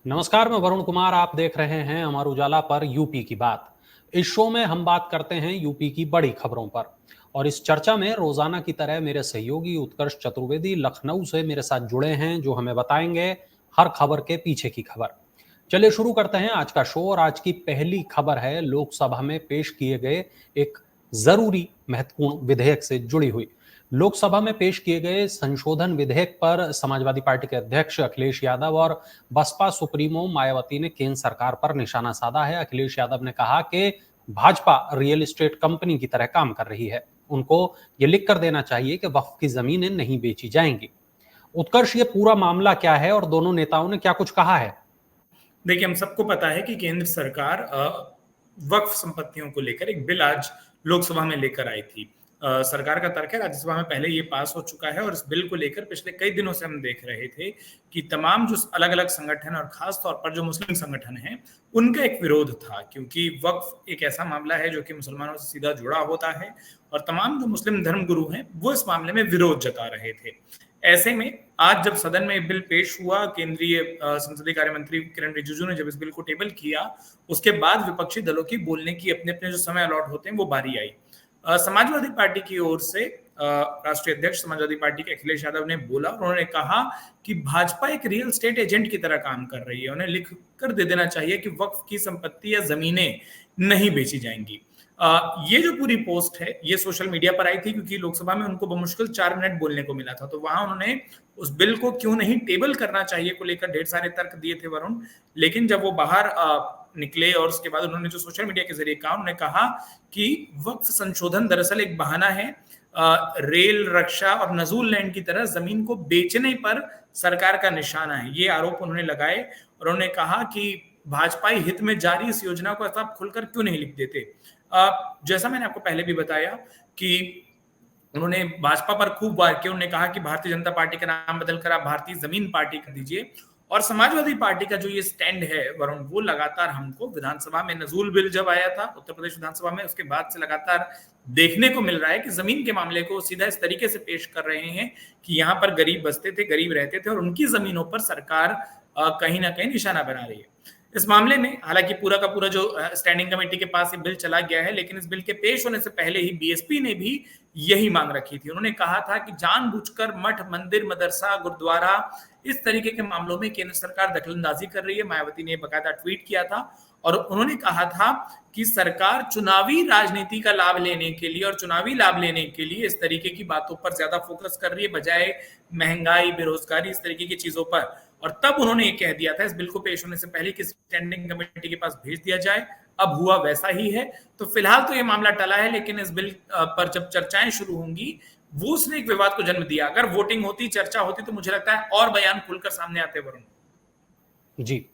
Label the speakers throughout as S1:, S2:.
S1: नमस्कार, मैं वरुण कुमार। आप देख रहे हैं अमर उजाला पर यूपी की बात। इस शो में हम बात करते हैं यूपी की बड़ी खबरों पर। और इस चर्चा में रोजाना की तरह मेरे सहयोगी उत्कर्ष चतुर्वेदी लखनऊ से मेरे साथ जुड़े हैं, जो हमें बताएंगे हर खबर के पीछे की खबर। चलिए शुरू करते हैं आज का शो। और आज की पहली खबर है लोकसभा में पेश किए गए एक जरूरी महत्वपूर्ण विधेयक से जुड़ी हुई। लोकसभा में पेश किए गए संशोधन विधेयक पर समाजवादी पार्टी के अध्यक्ष अखिलेश यादव और बसपा सुप्रीमो मायावती ने केंद्र सरकार पर निशाना साधा है। अखिलेश यादव ने कहा कि भाजपा रियल एस्टेट कंपनी की तरह काम कर रही है। उनको ये लिख कर देना चाहिए कि वक्फ की जमीनें नहीं बेची जाएंगी। उत्कर्ष, ये पूरा मामला क्या है और दोनों नेताओं ने क्या कुछ कहा है?
S2: देखिए, हम सबको पता है कि केंद्र सरकार वक्फ संपत्तियों को लेकर एक बिल आज लोकसभा में लेकर आई थी। सरकार का तर्क है, राज्यसभा में पहले ये पास हो चुका है और इस बिल को लेकर पिछले कई दिनों से हम देख रहे थे कि तमाम जो अलग अलग संगठन और खास तौर पर जो मुस्लिम संगठन हैं, उनका एक विरोध था, क्योंकि वक्फ एक ऐसा मामला है जो कि मुसलमानों से सीधा जुड़ा होता है और तमाम जो मुस्लिम धर्मगुरु हैं वो इस मामले में विरोध जता रहे थे। ऐसे में आज जब सदन में बिल पेश हुआ, केंद्रीय संसदीय कार्य मंत्री किरण रिजिजू ने जब इस बिल को टेबल किया, उसके बाद विपक्षी दलों की बोलने की अपने अपने जो समय अलॉट होते हैं वो बारी आई। समाजवादी पार्टी की ओर से राष्ट्रीय अध्यक्ष समाजवादी पार्टी के अखिलेश यादव ने बोला, उन्होंने कहा कि भाजपा एक रियल स्टेट एजेंट की तरह काम कर रही है, उन्हें लिख कर दे देना चाहिए कि वक्फ की संपत्ति या जमीनें नहीं बेची जाएंगी। ये जो पूरी पोस्ट है ये सोशल मीडिया पर आई थी, क्योंकि लोकसभा में उनको बमुश्किल 4 मिनट बोलने को मिला था, तो वहां उन्होंने उस बिल को क्यों नहीं टेबल करना चाहिए को लेकर ढेर सारे तर्क दिए थे वरुण। लेकिन जब वो बाहर निकले और उसके बाद उन्होंने जो सोशल मीडिया के जरिए कहा, उन्होंने कहा कि वक्फ संशोधन दरअसल एक बहाना है रेल, रक्षा और नजूल लैंड की तरह जमीन को बेचने पर सरकार का निशाना है, ये आरोप उन्होंने लगाए। और उन्होंने कहा कि भाजपाई हित में जारी इस योजना को ऐसा खुलकर क्यों नहीं लिख देते। जैसा मैंने आपको पहले भी बताया कि उन्होंने भाजपा पर खूब वार किया, उन्होंने कहा कि भारतीय जनता पार्टी का नाम बदलकर आप भारतीय जमीन पार्टी कर दीजिए। और समाजवादी पार्टी का जो ये स्टैंड है वरुण, वो लगातार हमको विधानसभा में नजूल बिल जब आया था उत्तर प्रदेश विधानसभा में, उसके बाद से लगातार देखने को मिल रहा है कि जमीन के मामले को सीधा इस तरीके से पेश कर रहे हैं कि यहाँ पर गरीब बसते थे, गरीब रहते थे और उनकी जमीनों पर सरकार कहीं ना कहीं निशाना बना रही है। इस मामले में हालांकि पूरा का पूरा जो स्टैंडिंग कमेटी के पास ये बिल चला गया है, लेकिन इस बिल के पेश होने से पहले ही बीएसपी ने भी यही मांग रखी थी। उन्होंने कहा था कि जानबूझकर मठ, मंदिर, मदरसा, गुरुद्वारा इस तरीके के मामलों में केंद्र सरकार दखलंदाजी कर रही है। मायावती ने बकायदा ट्वीट किया था और उन्होंने कहा था कि सरकार चुनावी राजनीति का लाभ लेने के लिए और चुनावी लाभ लेने के लिए इस तरीके की बातों पर ज्यादा फोकस कर रही है, बजाय महंगाई, बेरोजगारी, इस तरीके की चीजों पर। और तब उन्होंने ये कह दिया था इस बिल को पेश होने से पहले कि स्टैंडिंग कमेटी के पास भेज दिया जाए। अब हुआ वैसा ही है। तो फिलहाल तो ये मामला टला है, लेकिन इस बिल पर जब चर्चाएं शुरू होंगी, वो उसने एक विवाद को जन्म दिया। अगर वोटिंग होती, चर्चा होती, तो मुझे लगता है और बयान खुलकर सामने आते वरुण।
S1: जी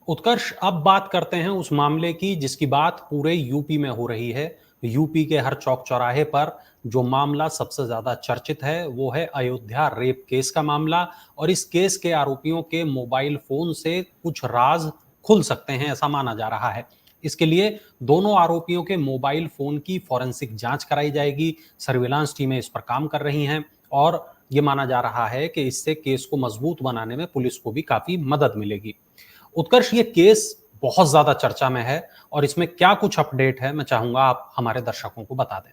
S1: उत्कर्ष, अब बात करते हैं उस मामले की जिसकी बात पूरे यूपी में हो रही है। यूपी के हर चौक चौराहे पर जो मामला सबसे ज्यादा चर्चित है वो है अयोध्या रेप केस का मामला। और इस केस के आरोपियों के मोबाइल फोन से कुछ राज खुल सकते हैं, ऐसा माना जा रहा है। इसके लिए दोनों आरोपियों के मोबाइल फोन की फॉरेंसिक जांच कराई जाएगी। सर्विलांस टीमें इस पर काम कर रही हैं और ये माना जा रहा है कि इससे केस को मजबूत बनाने में पुलिस को भी काफी मदद मिलेगी। उत्कर्ष, ये केस बहुत ज्यादा चर्चा में है और इसमें क्या कुछ अपडेट है, मैं चाहूंगा आप हमारे दर्शकों को बता दें।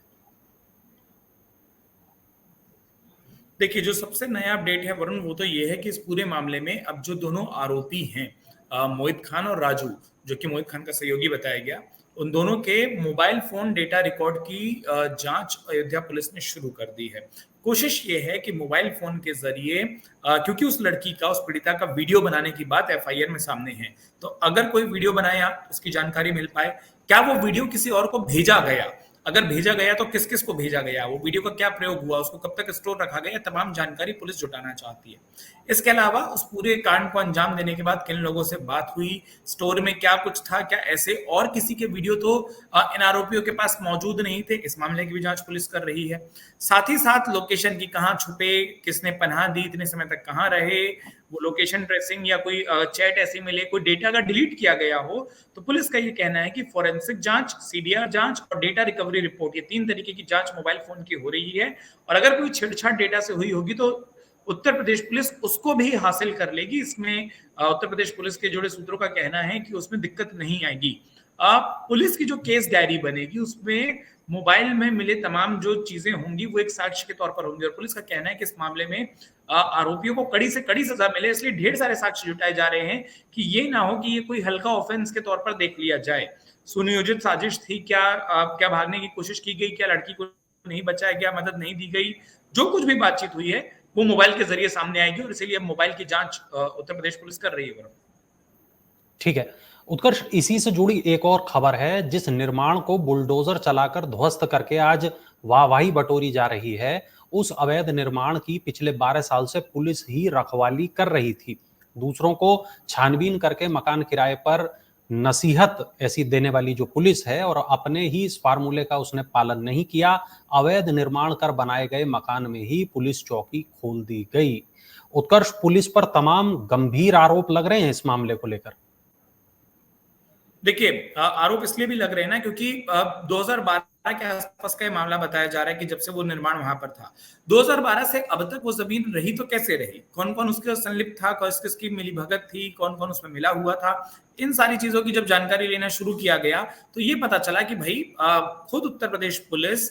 S2: देखिए, जो सबसे नया अपडेट है वरुण, वो तो ये है कि इस पूरे मामले में अब जो दोनों आरोपी हैं, मोहित खान और राजू, जो कि मोहित खान का सहयोगी बताया गया, उन दोनों के मोबाइल फोन डेटा रिकॉर्ड की जांच अयोध्या पुलिस ने शुरू कर दी है। कोशिश ये है कि मोबाइल फोन के जरिए, क्योंकि उस लड़की का, उस पीड़िता का वीडियो बनाने की बात एफआईआर में सामने है, तो अगर कोई वीडियो बनाया उसकी जानकारी मिल पाए। क्या वो वीडियो किसी और को भेजा गया, अगर भेजा गया तो किस किस को भेजा गया, वो वीडियो का क्या प्रयोग हुआ, उसको कब तक स्टोर रखा गया, तमाम जानकारी पुलिस जुटाना चाहती है। इसके अलावा उस पूरे कांड को अंजाम देने के बाद किन लोगों से बात हुई, स्टोर में क्या कुछ था, क्या ऐसे और किसी के वीडियो तो इन आरोपियों के पास मौजूद नहीं थे, इस मामले की भी जांच पुलिस कर रही है। साथ ही साथ लोकेशन की, कहां छुपे, किसने पनाह दी, इतने समय तक कहां रहे, वो लोकेशन ट्रेसिंग या कोई चैट ऐसी मिले, कोई डेटा अगर डिलीट किया गया हो, तो पुलिस का ये कहना है कि फोरेंसिक जांच, सीडीआर जांच और डेटा रिकवरी रिपोर्ट, ये 3 तरीके की जांच मोबाइल फोन की हो रही है। और अगर कोई छेड़छाड़ डेटा से हुई होगी तो उत्तर प्रदेश पुलिस उसको भी हासिल कर लेगी। इसमें उत्तर प्रदेश पुलिस के जुड़े सूत्रों का कहना है कि उसमें दिक्कत नहीं आएगी। पुलिस की जो केस डायरी बनेगी उसमें मोबाइल में मिले तमाम जो चीजें होंगी वो एक साक्ष्य के तौर पर होंगी, और पुलिस का कहना है कि इस मामले में आरोपियों को कड़ी से कड़ी सजा मिले, इसलिए ढेर सारे साक्ष्य जुटाए जा रहे हैं कि ये ना हो कि ये कोई हल्का ऑफेंस के तौर पर देख लिया जाए। सुनियोजित साजिश थी क्या, क्या भागने की कोशिश की गई, क्या लड़की को नहीं बचाया गया, मदद नहीं दी गई, जो कुछ भी बातचीत हुई है वो मोबाइल के जरिए सामने आएगी, और इसीलिए मोबाइल की जांच उत्तर प्रदेश पुलिस कर रही है।
S1: ठीक है उत्कर्ष, इसी से जुड़ी एक और खबर है। जिस निर्माण को बुलडोजर चलाकर ध्वस्त करके आज वाहवाही बटोरी जा रही है, उस अवैध निर्माण की पिछले 12 साल से पुलिस ही रखवाली कर रही थी। दूसरों को छानबीन करके मकान किराए पर नसीहत ऐसी देने वाली जो पुलिस है, और अपने ही इस फार्मूले का उसने पालन नहीं किया। अवैध निर्माण कर बनाए गए मकान में ही पुलिस चौकी खोल दी गई। उत्कर्ष, पुलिस पर तमाम गंभीर आरोप लग रहे हैं इस मामले को लेकर।
S2: देखिए, आरोप इसलिए भी लग रहे हैं ना क्योंकि 2012 के आसपास का ये मामला बताया जा रहा है कि जब से वो निर्माण वहां पर था, 2012 से अब तक वो जमीन रही तो कैसे रही, कौन कौन उसके संलिप्त था, किस किसकी मिलीभगत थी, कौन कौन उसमें मिला हुआ था, इन सारी चीजों की जब जानकारी लेना शुरू किया गया तो ये पता चला कि भाई खुद उत्तर प्रदेश पुलिस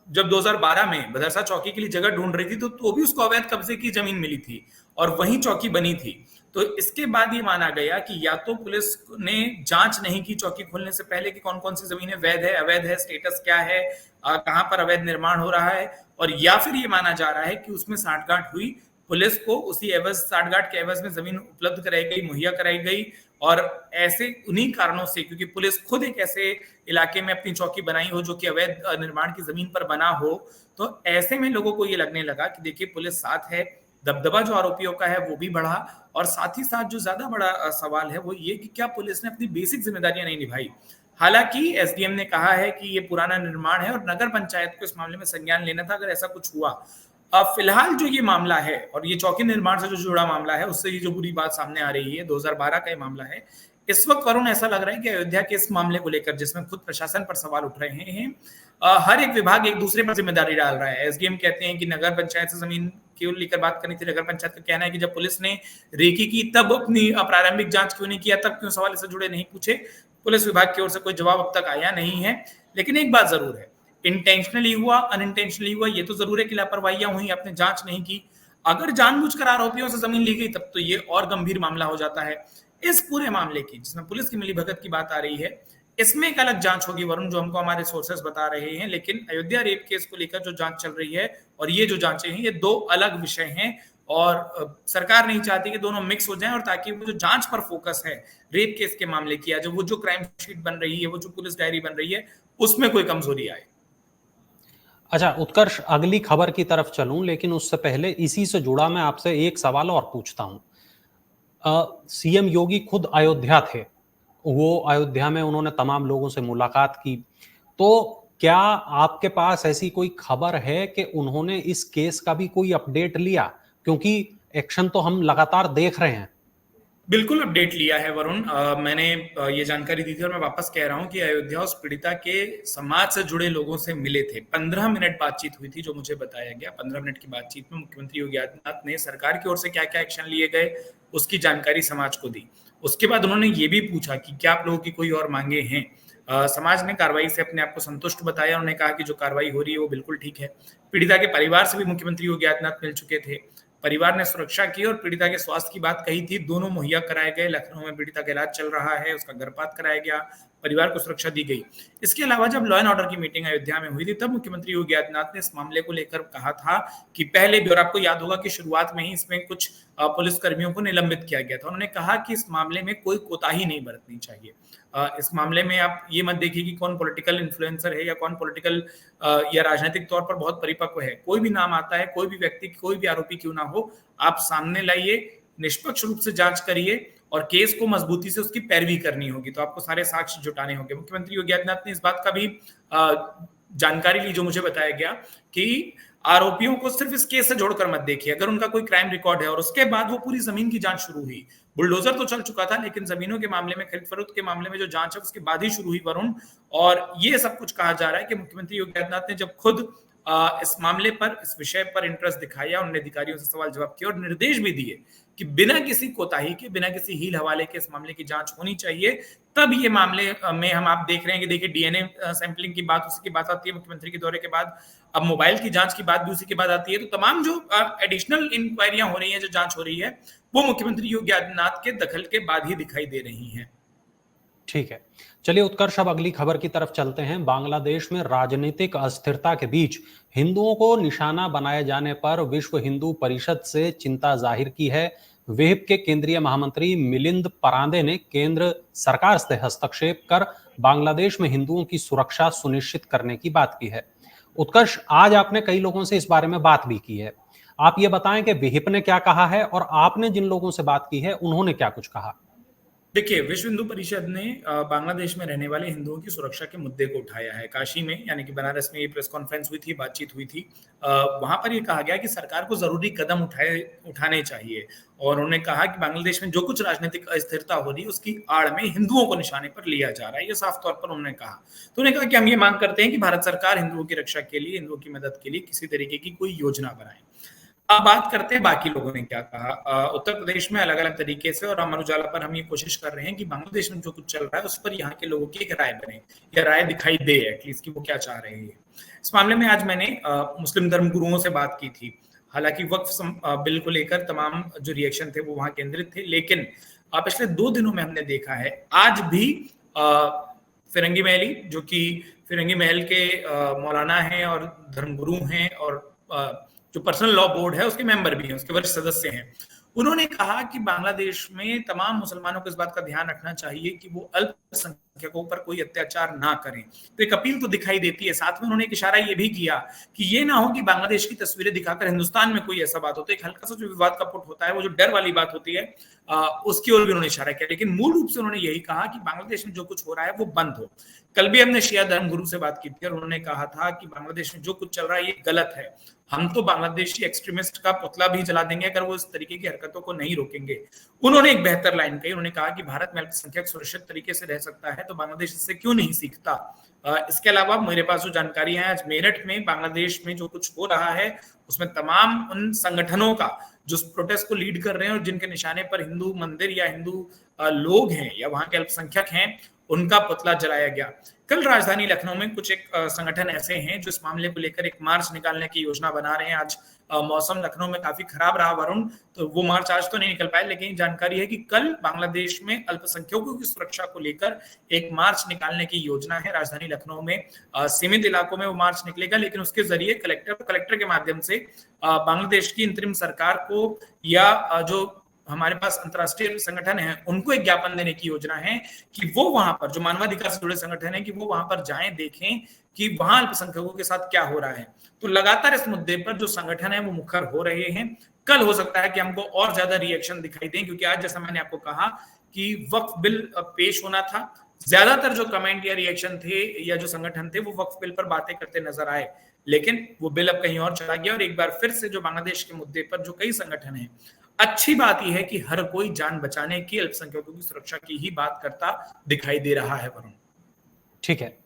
S2: जब 2012 में बदरसा चौकी के लिए जगह ढूंढ रही थी तो भी उसको अवैध कब्जे की जमीन मिली थी और वहीं चौकी बनी थी। तो इसके बाद ये माना गया कि या तो पुलिस ने जांच नहीं की चौकी खोलने से पहले कि कौन कौन सी जमीनें वैध है, अवैध है, स्टेटस क्या है, कहां पर अवैध निर्माण हो रहा है, और या फिर ये माना जा रहा है कि उसमें साठगांठ हुई, पुलिस को उसी एवज साठगांठ के एवज में जमीन उपलब्ध कराई गई, मुहैया कराई गई, और ऐसे उन्हीं कारणों से क्योंकि पुलिस खुद एक ऐसे इलाके में अपनी चौकी बनाई हो जो कि अवैध निर्माण की जमीन पर बना हो, तो ऐसे में लोगों को ये लगने लगा कि देखिए पुलिस साथ है, दबदबा जो आरोपियों का है वो भी बढ़ा, और साथ ही साथ जो ज्यादा बड़ा सवाल है वो ये कि क्या पुलिस ने अपनी बेसिक जिम्मेदारियां नहीं निभाई। हालांकि एसडीएम ने कहा है कि ये पुराना निर्माण है और नगर पंचायत को इस मामले में संज्ञान लेना था अगर ऐसा कुछ हुआ। फिलहाल जो ये मामला है और ये चौकी निर्माण से जो जुड़ा मामला है उससे ये जो बुरी बात सामने आ रही है, 2012 का ये मामला है, इस वक्त वरुण ऐसा लग रहा है कि अयोध्या के इस मामले को लेकर जिसमें खुद प्रशासन पर सवाल उठ रहे हैं, हर एक विभाग एक दूसरे पर जिम्मेदारी डाल रहा है। एसडीएम कहते हैं कि नगर पंचायत से जमीन क्यों लेकर बात करनी थी, नगर पंचायत का कहना है कि जब पुलिस ने रेकी की तब अपनी प्रारंभिक जांच क्यों नहीं किया, तब क्यों सवाल इससे जुड़े नहीं पूछे। पुलिस विभाग की ओर से कोई जवाब अब तक आया नहीं है, लेकिन एक बात जरूर है, इंटेंशनली हुआ अनइंटेंशनली हुआ ये तो जरूर है कि लापरवाहियां हुई, आपने जांच नहीं की। अगर जानबूझकर आरोपियों से जमीन ली गई तब तो ये और गंभीर मामला हो जाता है। इस पूरे मामले की जिसमें पुलिस की मिलीभगत की बात आ रही है, इसमें एक अलग जांच होगी वरुण, जो हमको हमारे सोर्सेस बता रहे हैं, लेकिन अयोध्या रेप केस को लेकर जो जांच चल रही है और ये जो जांचें हैं ये दो अलग विषय हैं, और सरकार नहीं चाहती कि दोनों मिक्स हो जाएं, और ताकि वो जो जांच पर फोकस है रेप केस के मामले की, जो वो जो क्राइम शीट बन रही है, वो जो पुलिस डायरी बन रही है, उसमें कोई कमजोरी आए।
S1: अच्छा उत्कर्ष, अगली खबर की तरफ चलूं, लेकिन उससे पहले इसी से जुड़ा मैं आपसे एक सवाल और पूछता हूं। सीएम योगी खुद अयोध्या थे, वो अयोध्या में उन्होंने तमाम लोगों से मुलाकात की, तो क्या आपके पास ऐसी कोई खबर है कि उन्होंने इस केस का भी कोई अपडेट लिया? क्योंकि एक्शन तो हम लगातार देख रहे हैं।
S2: बिल्कुल अपडेट लिया है वरुण, मैंने ये जानकारी दी थी और मैं वापस कह रहा हूं कि अयोध्या उस पीड़िता के समाज से जुड़े लोगों से मिले थे। 15 मिनट बातचीत हुई थी जो मुझे बताया गया। 15 मिनट की बातचीत में मुख्यमंत्री योगी आदित्यनाथ ने सरकार की ओर से क्या क्या एक्शन लिए गए उसकी जानकारी समाज को दी। उसके बाद उन्होंने ये भी पूछा कि क्या आप लोगों की कोई और मांगे हैं। समाज ने कार्रवाई से अपने आप को संतुष्ट बताया। उन्होंने कहा कि जो कार्रवाई हो रही है वो बिल्कुल ठीक है। पीड़िता के परिवार से भी मुख्यमंत्री योगी आदित्यनाथ मिल चुके थे। परिवार ने सुरक्षा की और पीड़िता के स्वास्थ्य की बात कही थी, दोनों मुहैया कराए गए। लखनऊ में पीड़िता का इलाज चल रहा है, उसका गर्भपात कराया गया, परिवार को सुरक्षा दी गई। इसके अलावा जब लॉ एंड ऑर्डर की मीटिंग अयोध्या में हुई थी तब मुख्यमंत्री योगी आदित्यनाथ ने इस मामले को लेकर कहा था कि पहले भी, और आपको याद होगा कि शुरुआत में ही इसमें कुछ पुलिस कर्मियों को निलंबित किया गया था। उन्होंने कहा कि इस मामले में कोई कोताही नहीं बरतनी चाहिए। इस मामले में आप ये मत देखिए कि कौन पॉलिटिकल इन्फ्लुएंसर है या कौन पॉलिटिकल या राजनीतिक तौर पर बहुत परिपक्व है। कोई भी नाम आता है, कोई भी व्यक्ति, कोई भी आरोपी क्यों ना हो, आप सामने लाइए, निष्पक्ष रूप से जांच करिए और केस को मजबूती से उसकी पैरवी करनी होगी। तो आपको सारे साक्ष्य जुटाने होंगे। मुख्यमंत्री योगी आदित्यनाथ ने इस बात का भी जानकारी ली जो मुझे बताया गया कि आरोपियों को सिर्फ इस केस से जोड़कर मत देखिए। अगर उनका कोई क्राइम रिकॉर्ड है, और उसके बाद वो पूरी जमीन की जांच शुरू हुई। बुलडोजर तो चल चुका था, लेकिन जमीनों के मामले में, खरीद फरोख्त के मामले में जो जांच है उसके बाद ही शुरू हुई वरुण। और ये सब कुछ कहा जा रहा है कि मुख्यमंत्री योगी आदित्यनाथ ने जब खुद इस मामले पर, इस विषय पर इंटरेस्ट दिखाया, उन्होंने अधिकारियों से सवाल जवाब किया और निर्देश भी दिए कि बिना किसी कोताही के, बिना किसी हील हवाले के इस मामले की जांच होनी चाहिए। तब ये मामले में हम आप देख रहे हैं कि देखिए डीएनए सैंपलिंग की बात, उसी की बात आती है मुख्यमंत्री के दौरे के बाद, अब मोबाइल की जांच की बात भी उसी के बाद आती है। तो तमाम जो एडिशनल इंक्वायरियां हो रही हैं, जो जांच हो रही है, वो मुख्यमंत्री योगी आदित्यनाथ के दखल के बाद ही दिखाई दे रही हैं।
S1: ठीक है, चलिए उत्कर्ष, अब अगली खबर की तरफ चलते हैं। बांग्लादेश में राजनीतिक अस्थिरता के बीच हिंदुओं को निशाना बनाए जाने पर विश्व हिंदू परिषद से चिंता जाहिर की है। विहिप के केंद्रीय महामंत्री मिलिंद परांदे ने केंद्र सरकार से हस्तक्षेप कर बांग्लादेश में हिंदुओं की सुरक्षा सुनिश्चित करने की बात की है। उत्कर्ष, आज आपने कई लोगों से इस बारे में बात भी की है। आप ये बताएं कि विहिप ने क्या कहा है और आपने जिन लोगों से बात की है उन्होंने क्या कुछ कहा।
S2: देखिए, विश्व हिंदू परिषद ने बांग्लादेश में रहने वाले हिंदुओं की सुरक्षा के मुद्दे को उठाया है। काशी में, यानी कि बनारस में ये प्रेस कॉन्फ्रेंस हुई थी, बातचीत हुई थी। वहां पर ये कहा गया कि सरकार को जरूरी कदम उठाने चाहिए और उन्होंने कहा कि बांग्लादेश में जो कुछ राजनीतिक अस्थिरता हो रही है उसकी आड़ में हिंदुओं को निशाने पर लिया जा रहा है, ये साफ तौर पर उन्होंने कहा। तो उन्होंने कहा कि हम ये मांग करते हैं कि भारत सरकार हिंदुओं की रक्षा के लिए, हिंदुओं की मदद के लिए किसी तरीके की कोई योजना बनाए। अब बात करते हैं बाकी लोगों ने क्या कहा। उत्तर प्रदेश में अलग अलग तरीके से, और अमर उजाला पर हम ये कोशिश कर रहे हैं कि बांग्लादेश में जो कुछ चल रहा है उस पर यहाँ के लोगों की एक राय बने या राय दिखाई दे एटलीस्ट कि वो क्या चाह रहे हैं। इस मामले में आज मैंने मुस्लिम धर्म गुरुओं से बात की थी। हालांकि वक्फ बिल को लेकर तमाम जो रिएक्शन थे वो वहां केंद्रित थे, लेकिन पिछले 2 दिनों में हमने देखा है आज भी फिरंगी महली, जो कि फिरंगी महल के मौलाना हैं और धर्मगुरु हैं और जो पर्सनल लॉ बोर्ड है उसके मेंबर भी हैं, उसके वरिष्ठ सदस्य हैं, उन्होंने कहा कि बांग्लादेश में तमाम मुसलमानों को इस बात का ध्यान रखना चाहिए कि वो अल्पसंख्यकों पर कोई अत्याचार ना करें। तो एक अपील तो दिखाई देती है। साथ में उन्होंने एक इशारा ये भी किया कि ये ना हो कि बांग्लादेश की तस्वीरें दिखाकर हिंदुस्तान में कोई ऐसा बात होता है, एक हल्का सा जो विवाद का पुट होता है, वो जो डर वाली बात होती है, उसकी ओर भी उन्होंने इशारा किया। लेकिन मूल रूप से उन्होंने यही कहा कि बांग्लादेश में जो कुछ हो रहा है वो बंद हो। कल भी हमने शिया धर्मगुरु से बात की थी और उन्होंने कहा था कि बांग्लादेश में जो कुछ चल रहा है ये गलत है, हम तो बांग्लादेशी एक्सट्रीमिस्ट का पुतला भी जला देंगे अगर वो इस तरीके की हरकतों को नहीं रोकेंगे। उन्होंने एक बेहतर लाइन कही, उन्होंने कहा कि भारत में अल्पसंख्यक सुरक्षित तरीके से रह सकता है तो बांग्लादेश इससे क्यों नहीं सीखता। इसके अलावा मेरे पास जो जानकारी है, आज मेरठ में बांग्लादेश में जो कुछ हो रहा है उसमें तमाम उन संगठनों का जो प्रोटेस्ट को लीड कर रहे हैं और जिनके निशाने पर हिंदू मंदिर या हिंदू लोग हैं या वहां के अल्पसंख्यक हैं, उनका पुतला जलाया गया। कल राजधानी लखनऊ में कुछ एक संगठन ऐसे हैं जो इस मामले को लेकर एक मार्च निकालने की योजना बना रहे हैं। आज मौसम लखनऊ में काफी खराब रहा वरुण, तो वो मार्च आज तो नहीं निकल पाए, लेकिन जानकारी है कि कल बांग्लादेश में अल्पसंख्यकों की सुरक्षा को लेकर एक मार्च निकालने की योजना है। राजधानी लखनऊ में सीमित इलाकों में वो मार्च निकलेगा, लेकिन उसके जरिए कलेक्टर के माध्यम से बांग्लादेश की अंतरिम सरकार को या जो हमारे पास अंतर्राष्ट्रीय संगठन है उनको एक ज्ञापन देने की योजना है कि वो वहां पर, जो मानवाधिकार से जुड़े संगठन है, कि वो वहां पर जाएं, देखें कि वहां अल्पसंख्यकों के साथ क्या हो रहा है। तो लगातार इस मुद्दे पर जो संगठन है वो मुखर हो रहे हैं। कल हो सकता है कि हमको और ज्यादा रिएक्शन दिखाई दें, क्योंकि आज जैसा मैंने आपको कहा कि वक्फ बिल पेश होना था, ज्यादातर जो कमेंट या रिएक्शन थे या जो संगठन थे वो वक्फ बिल पर बातें करते नजर आए, लेकिन वो बिल अब कहीं और चला गया और एक बार फिर से जो बांग्लादेश के मुद्दे पर जो कई संगठन है, अच्छी बात यह है कि हर कोई जान बचाने की, अल्पसंख्यकों की सुरक्षा की ही बात करता दिखाई दे रहा है वरुण।
S1: ठीक है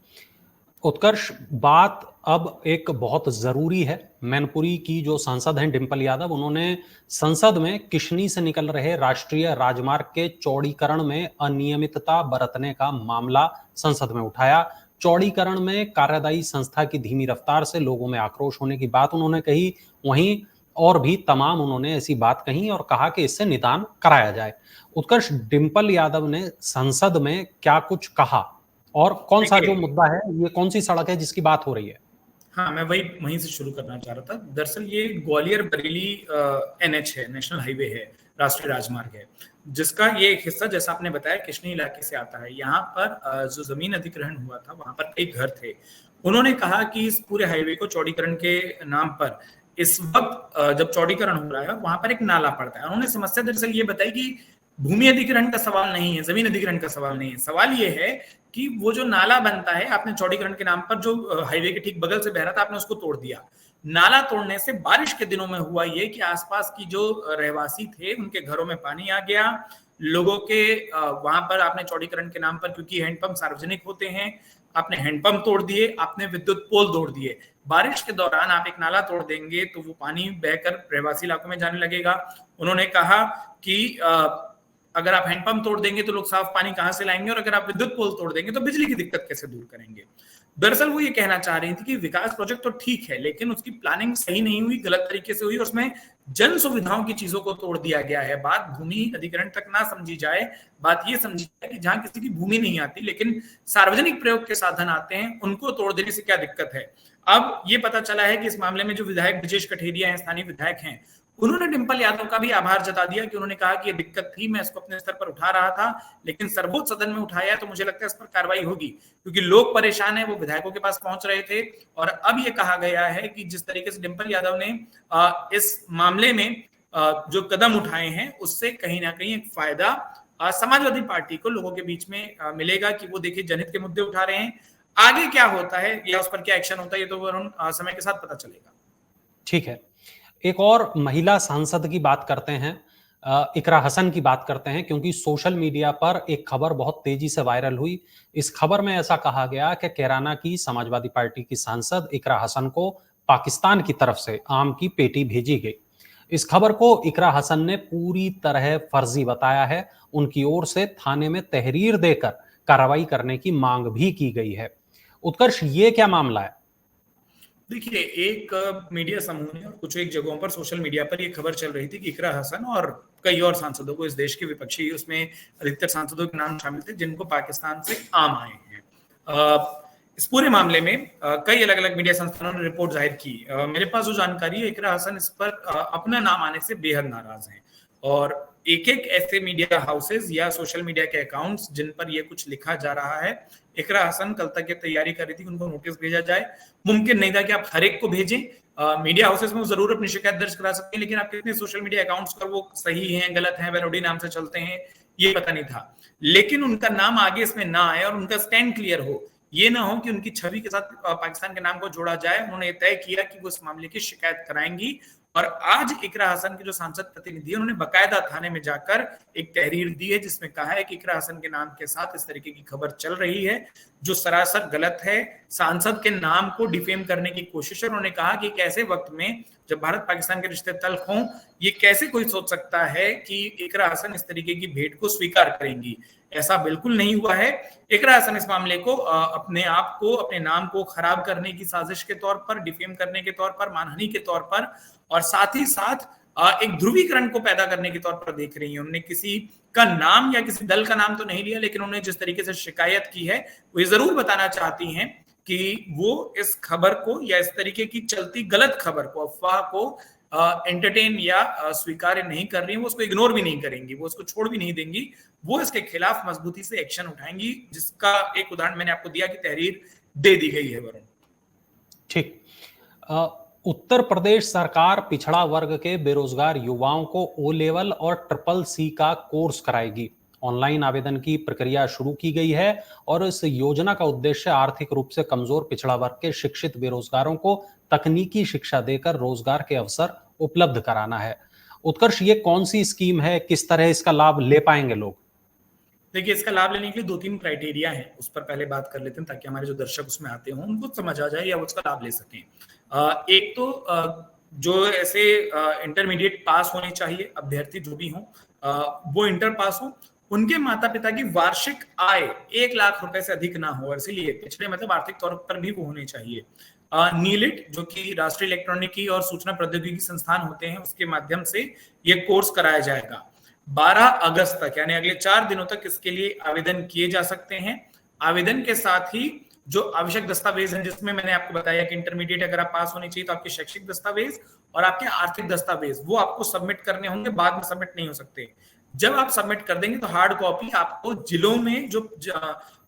S1: उत्कर्ष, बात अब एक बहुत जरूरी है। मैनपुरी की जो सांसद हैं डिंपल यादव, उन्होंने संसद में किशनी से निकल रहे राष्ट्रीय राजमार्ग के चौड़ीकरण में अनियमितता बरतने का मामला संसद में उठाया। चौड़ीकरण में कार्यदायी संस्था की धीमी रफ्तार से लोगों में आक्रोश होने की बात उन्होंने कही। वहीं और भी तमाम उन्होंने ऐसी बात कही और कहा कि इससे निदान कराया जाए। उत्कर्ष, डिंपल यादव ने संसद में क्या कुछ कहा और कौन सा जो मुद्दा है, ये कौन सी सड़क है जिसकी बात हो रही है?
S2: हाँ, मैं वहीं से शुरू करना चाह रहा था। दरअसल ये ग्वालियर बरेली NH है, नेशनल हाईवे है, राष्ट्रीय राजमार्ग है, जिसका ये एक हिस्सा, जैसा आपने बताया, किशनी इलाके से आता है। यहाँ पर जो जमीन अधिग्रहण हुआ था वहां पर कई घर थे। उन्होंने कहा कि इस पूरे हाईवे को चौड़ीकरण के नाम पर इस वक्त जब चौड़ीकरण हो रहा है वहां पर एक नाला पड़ता है। उन्होंने समस्या दरअसल ये बताई कि भूमि अधिग्रहण का सवाल नहीं है, जमीन अधिग्रहण का सवाल नहीं है, सवाल ये है कि वो जो नाला बनता है, आपने चौड़ीकरण के नाम पर जो हाईवे के ठीक बगल से बह रहा था आपने उसको तोड़ दिया। नाला तोड़ने से बारिश के दिनों में हुआ ये कि आसपास की जो रहवासी थे उनके घरों में पानी आ गया, लोगों के वहां पर आपने चौड़ीकरण के नाम पर, क्योंकि हैंडपंप सार्वजनिक होते हैं, आपने हैंडपंप तोड़ दिए, आपने विद्युत पोल तोड़ दिए। बारिश के दौरान आप एक नाला तोड़ देंगे तो वो पानी बहकर रहवासी इलाकों में जाने लगेगा। उन्होंने कहा कि अगर आप हैंडपंप तोड़ देंगे तो लोग साफ पानी कहां से लाएंगे, और अगर आप विद्युत पोल तोड़ देंगे तो बिजली की दिक्कत कैसे दूर करेंगे। दरअसल वो ये कहना चाह रही थी कि विकास प्रोजेक्ट तो ठीक है, लेकिन उसकी प्लानिंग सही नहीं हुई, गलत तरीके से हुई, और उसमें जन सुविधाओं की चीजों को तोड़ दिया गया है। बात भूमि अधिग्रहण तक ना समझी जाए, बात ये समझी जाए कि जहां किसी की भूमि नहीं आती लेकिन सार्वजनिक प्रयोग के साधन आते हैं, उनको तोड़ देने से क्या दिक्कत है। अब ये पता चला है कि इस मामले में जो विधायक ब्रजेश कठेरिया हैं, स्थानीय विधायक हैं, उन्होंने डिंपल यादव का भी आभार जता दिया कि उन्होंने कहा कि ये दिक्कत थी, मैं इसको अपने स्तर पर उठा रहा था, लेकिन सर्वोच्च सदन में उठाया तो मुझे लगता है इस पर कार्रवाई होगी, क्योंकि लोग परेशान हैं, वो विधायकों के पास पहुंच रहे थे। और अब ये कहा गया है कि जिस तरीके से डिंपल यादव ने इस मामले में जो कदम उठाए हैं, उससे कहीं ना कहीं एक फायदा समाजवादी पार्टी को लोगों के बीच में मिलेगा कि वो देखिए जनहित के मुद्दे उठा रहे हैं। आगे क्या होता है या उस पर क्या एक्शन होता है, ये तो वरुण समय के साथ पता चलेगा।
S1: ठीक है, एक और महिला सांसद की बात करते हैं, इकरा हसन की बात करते हैं, क्योंकि सोशल मीडिया पर एक खबर बहुत तेजी से वायरल हुई। इस खबर में ऐसा कहा गया कि कैराना की समाजवादी पार्टी की सांसद इकरा हसन को पाकिस्तान की तरफ से आम की पेटी भेजी गई। इस खबर को इकरा हसन ने पूरी तरह फर्जी बताया है। उनकी ओर से थाने में तहरीर देकर कार्रवाई करने की मांग भी की गई है। उत्कर्ष, ये क्या मामला है?
S2: देखिए, एक मीडिया समूह ने और कुछ एक जगहों पर सोशल मीडिया पर ये खबर चल रही थी कि इकरा हसन और कई और सांसदों को, इस देश के विपक्षी, उसमें अधिकतर सांसदों के नाम शामिल थे जिनको पाकिस्तान से आम आए हैं। इस पूरे मामले में कई अलग अलग मीडिया संस्थानों ने रिपोर्ट जाहिर की। मेरे पास जो जानकारी है, इकरा हसन इस पर अपना नाम आने से बेहद नाराज हैं, और एक एक ऐसे मीडिया हाउसेज या सोशल मीडिया के अकाउंट्स जिन पर यह कुछ लिखा जा रहा है, इकरा हसन कल तक ये तैयारी कर रही थी कि उनको नोटिस भेजा जाए। मुमकिन नहीं था कि आप हर एक को भेजें। मीडिया हाउसेज में जरूर अपनी शिकायत दर्ज करा सकते हैं, लेकिन आप कितने सोशल मीडिया अकाउंट्स पर वो सही हैं, गलत हैं, वेलोडी नाम से चलते हैं, ये पता नहीं था। लेकिन उनका नाम आगे इसमें ना आए और उनका स्टैंड क्लियर हो, ये ना हो कि उनकी छवि के साथ पाकिस्तान के नाम को जोड़ा जाए। उन्होंने तय किया कि वो इस मामले की शिकायत कराएंगी, और आज इकरा हसन के जो सांसद प्रतिनिधि है, उन्होंने बकायदा थाने में जाकर एक तहरीर दी है जिसमें कहा है कि इकरा हसन के नाम के साथ इस तरीके की खबर चल रही है जो सरासर गलत है, सांसद के नाम को डिफेम करने की कोशिश है। उन्होंने कहा कि एक ऐसे वक्त में जब भारत पाकिस्तान के रिश्ते तल्ख हों, ये कैसे कोई सोच सकता है कि इकरा हसन इस तरीके की भेंट को स्वीकार करेंगी। ऐसा बिल्कुल नहीं हुआ है। इकरा हसन इस मामले को अपने आप को, अपने नाम को खराब करने की साजिश के तौर पर, डिफेम करने के तौर पर, मानहानि के तौर पर, और साथ ही साथ एक ध्रुवीकरण को पैदा करने के तौर पर देख रही है। उन्होंने किसी का नाम या किसी दल का नाम तो नहीं लिया, लेकिन उन्होंने जिस तरीके से शिकायत की है, वो ये जरूर बताना चाहती हैं कि वो इस खबर को या इस तरीके की चलती गलत खबर को, अफवाह को एंटरटेन या स्वीकार नहीं कर रही है। वो उसको इग्नोर भी नहीं करेंगी, वो उसको छोड़ भी नहीं देंगी, वो इसके खिलाफ मजबूती से एक्शन उठाएंगी, जिसका एक उदाहरण मैंने आपको दिया कि तहरीर दे दी गई है। वरुण,
S1: ठीक, उत्तर प्रदेश सरकार पिछड़ा वर्ग के बेरोजगार युवाओं को ओ लेवल और ट्रिपल सी का कोर्स कराएगी। ऑनलाइन आवेदन की प्रक्रिया शुरू की गई है और इस योजना का उद्देश्य आर्थिक रूप से कमजोर पिछड़ा वर्ग के शिक्षित बेरोजगारों को तकनीकी शिक्षा देकर रोजगार के अवसर उपलब्ध कराना है। उत्कर्ष, ये कौन सी स्कीम है, किस तरह इसका लाभ ले पाएंगे लोग?
S2: देखिए, इसका लाभ लेने के लिए 2-3 क्राइटेरिया हैं, उस पर पहले बात कर लेते हैं ताकि हमारे जो दर्शक उसमें आते हों उनको समझ आ जाए या उसका लाभ ले सकें। एक तो जो ऐसे इंटरमीडिएट पास होने चाहिए अभ्यर्थी जो भी हों, वो इंटर पास हो, उनके माता पिता की वार्षिक आय 1 लाख रुपए से अधिक ना हो, और इसीलिए पिछड़े मतलब आर्थिक तौर पर भी वो होने चाहिए। नीलिट, जो कि राष्ट्रीय इलेक्ट्रॉनिकी और सूचना प्रौद्योगिकी संस्थान होते हैं, उसके माध्यम से ये कोर्स कराया जाएगा। 12 अगस्त तक यानी अगले 4 दिनों तक इसके लिए आवेदन किए जा सकते हैं। आवेदन के साथ ही जो आवश्यक दस्तावेज हैं, जिसमें मैंने आपको बताया कि इंटरमीडिएट अगर आप पास होनी चाहिए तो आपके शैक्षिक दस्तावेज और आपके आर्थिक दस्तावेज वो आपको सबमिट करने होंगे, बाद में सबमिट नहीं हो सकते। जब आप सबमिट कर देंगे तो हार्ड कॉपी आपको जिलों में जो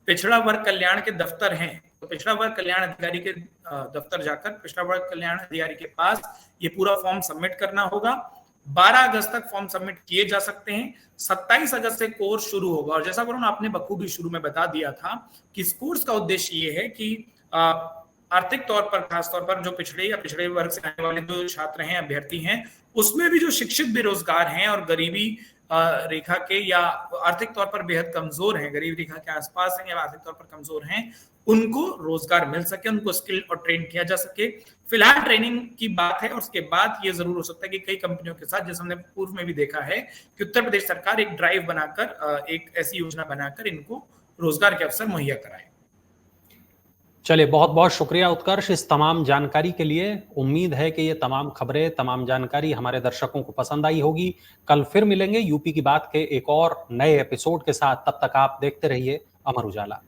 S2: पिछड़ा वर्ग कल्याण के दफ्तर हैं, तो पिछड़ा वर्ग कल्याण अधिकारी के दफ्तर जाकर पिछड़ा वर्ग कल्याण अधिकारी के पास ये पूरा फॉर्म सबमिट करना होगा। 12 अगस्त तक फॉर्म सबमिट किए जा सकते हैं। 27 अगस्त से कोर्स शुरू होगा, और जैसा वरुण आपने बखूबी शुरू में बता दिया था कि इस कोर्स का उद्देश्य ये है कि आर्थिक तौर पर, खासतौर पर जो पिछड़े या पिछड़े वर्ग से आने वाले जो छात्र हैं, अभ्यर्थी हैं, उसमें भी जो शिक्षित बेरोजगार हैं और गरीबी रेखा के या आर्थिक तौर पर बेहद कमजोर हैं, गरीब रेखा के आसपास हैं या आर्थिक तौर पर कमजोर हैं, उनको रोजगार मिल सके, उनको स्किल और ट्रेन किया जा सके। फिलहाल ट्रेनिंग की बात है और उसके बाद ये जरूर हो सकता है कि कई कंपनियों के साथ, जैसे हमने पूर्व में भी देखा है कि उत्तर प्रदेश सरकार एक ड्राइव बनाकर, एक ऐसी योजना बनाकर इनको रोजगार के अवसर मुहैया कराए।
S1: चलिए, बहुत बहुत शुक्रिया उत्कर्ष इस तमाम जानकारी के लिए। उम्मीद है कि ये तमाम खबरें, तमाम जानकारी हमारे दर्शकों को पसंद आई होगी। कल फिर मिलेंगे यूपी की बात के एक और नए एपिसोड के साथ। तब तक आप देखते रहिए अमर उजाला।